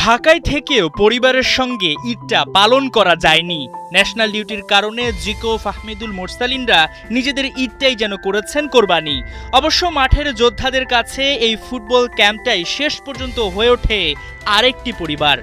ঢাকায় থেকেও পরিবারের সঙ্গে ঈদটা পালন করা যায়নি। ন্যাশনাল ডিউটির কারণে জিকো ফাহমিদুল মোরসালিনরা নিজেদের ঈদটাই যেন করেছেন কোরবানি। অবশ্য মাঠের যোদ্ধাদের কাছে এই ফুটবল ক্যাম্পটাই শেষ পর্যন্ত হয়ে ওঠে আরেকটি পরিবার।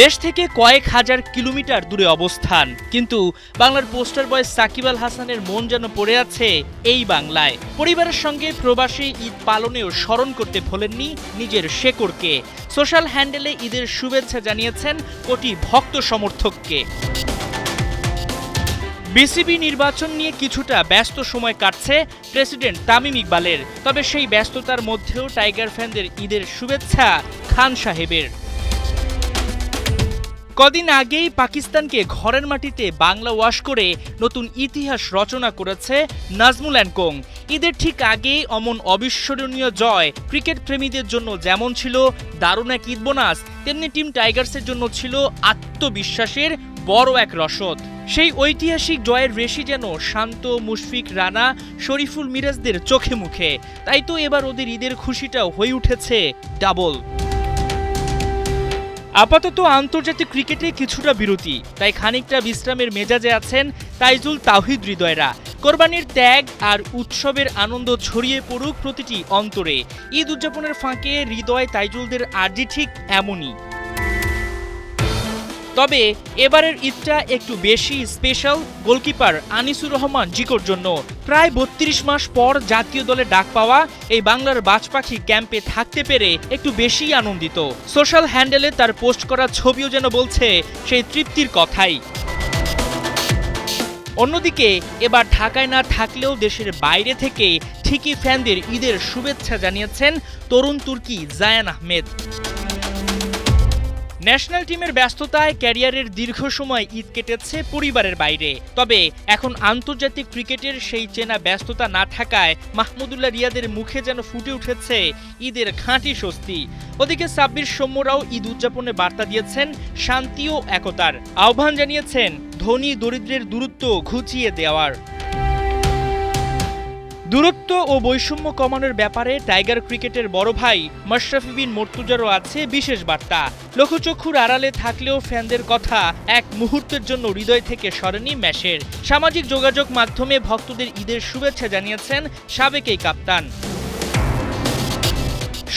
দেশ থেকে কয়েক হাজার কিলোমিটার দূরে অবস্থান, কিন্তু বাংলার পোস্টার বয় সাকিব আল হাসানের মন যেন পড়ে আছে এই বাংলায়। পরিবারের সঙ্গে প্রবাসী ঈদ পালনেও স্মরণ করতে ভোলেননি নিজের শেকড়কে। সোশ্যাল হ্যান্ডেলে ঈদের শুভেচ্ছা জানিয়েছেন কোটি ভক্ত সমর্থককে। বিসিবি নির্বাচন নিয়ে কিছুটা ব্যস্ত সময় কাটছে প্রেসিডেন্ট তামিম ইকবালের, তবে সেই ব্যস্ততার মধ্যেও টাইগার ফ্যানদের ঈদের শুভেচ্ছা খান সাহেবের। কদিন আগেই পাকিস্তানকে ঘরের মাটিতে বাংলা ওয়াশ করে নতুন ইতিহাস রচনা করেছে নাজমুল অ্যান্ড কোং। ঈদের ঠিক আগেই অমন অবিস্মরণীয় জয় ক্রিকেট প্রেমীদের জন্য যেমন ছিল দারুণ এক ঈদ বোনাস, তেমনি টিম টাইগার্সের জন্য ছিল আত্মবিশ্বাসের বড় এক রসদ। সেই ঐতিহাসিক জয়ের রেশি যেন শান্ত, মুশফিক, রানা, শরীফুল মিরাজদের চোখে মুখে। তাই তো এবার ওদের ঈদের খুশিটাও হয়ে উঠেছে ডাবল। আপাতত আন্তর্জাতিক ক্রিকেটে কিছুটা বিরতি, তাই খানিকটা বিশ্রামের মেজাজে আছেন তাইজুল তাওহিদ হৃদয়রা। কোরবানির ত্যাগ আর উৎসবের আনন্দ ছড়িয়ে পড়ুক প্রতিটি অন্তরে। ঈদ উদযাপনের ফাঁকে হৃদয় তাইজুলদের আর্জি ঠিক এমনই। তবে এবারের ঈদটা একটু বেশি স্পেশাল গোলকিপার আনিসুর রহমান জিকোর জন্য। প্রায় ৩২ মাস পর জাতীয় দলে ডাক পাওয়া এই বাংলার বাজপাখি ক্যাম্পে থাকতে পেরে একটু বেশি আনন্দিত। সোশ্যাল হ্যান্ডেলে তার পোস্ট করা ছবিও যেন বলছে সেই তৃপ্তির কথাই। অন্যদিকে এবার ঢাকায় না থাকলেও দেশের বাইরে থেকে ঠিকই ফ্যানদের ঈদের শুভেচ্ছা জানিয়েছেন তরুণ তুর্কি জায়ান আহমেদ। ন্যাশনাল টিমের ব্যস্ততায় ক্যারিয়ারের দীর্ঘ সময় ঈদ কেটেছে পরিবারের বাইরে, তবে এখন আন্তর্জাতিক ক্রিকেটের সেই চেনা ব্যস্ততা না থাকায় মাহমুদুল্লাহ রিয়াদের মুখে যেন ফুটে উঠেছে ঈদের খাঁটি স্বস্তি। ওদিকে সাব্বির সৌম্যরাও ঈদ উদযাপনে বার্তা দিয়েছেন শান্তি ও একতার। আহ্বান জানিয়েছেন ধনী দরিদ্রের দূরত্ব ঘুচিয়ে দেওয়ার। দূরত্ব ও বৈষম্য কমানোর ব্যাপারে টাইগার ক্রিকেটের বড় ভাই মাশরাফি বিন মর্তুজারও আছে বিশেষ বার্তা। লক্ষ্যচক্ষুর আড়ালে থাকলেও ফ্যানদের কথা এক মুহূর্তের জন্য হৃদয় থেকে সরেনি ম্যাশের। সামাজিক যোগাযোগ মাধ্যমে ভক্তদের ঈদের শুভেচ্ছা জানিয়েছেন সাবেক এই কাপ্তান।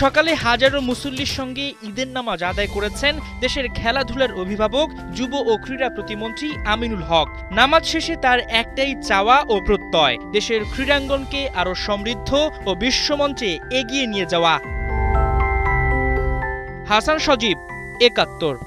সকালে হাজারো মুসল্লির সঙ্গে ঈদের নামাজ আদায় করেছেন দেশের খেলাধুলার অভিভাবক, যুব ও ক্রীড়া প্রতিমন্ত্রী আমিনুল হক। নামাজ শেষে তার একটাই চাওয়া ও প্রত্যয়, দেশের ক্রীড়াঙ্গনকে আরও সমৃদ্ধ ও বিশ্বমঞ্চে এগিয়ে নিয়ে যাওয়া। হাসান সজীব, ৭১।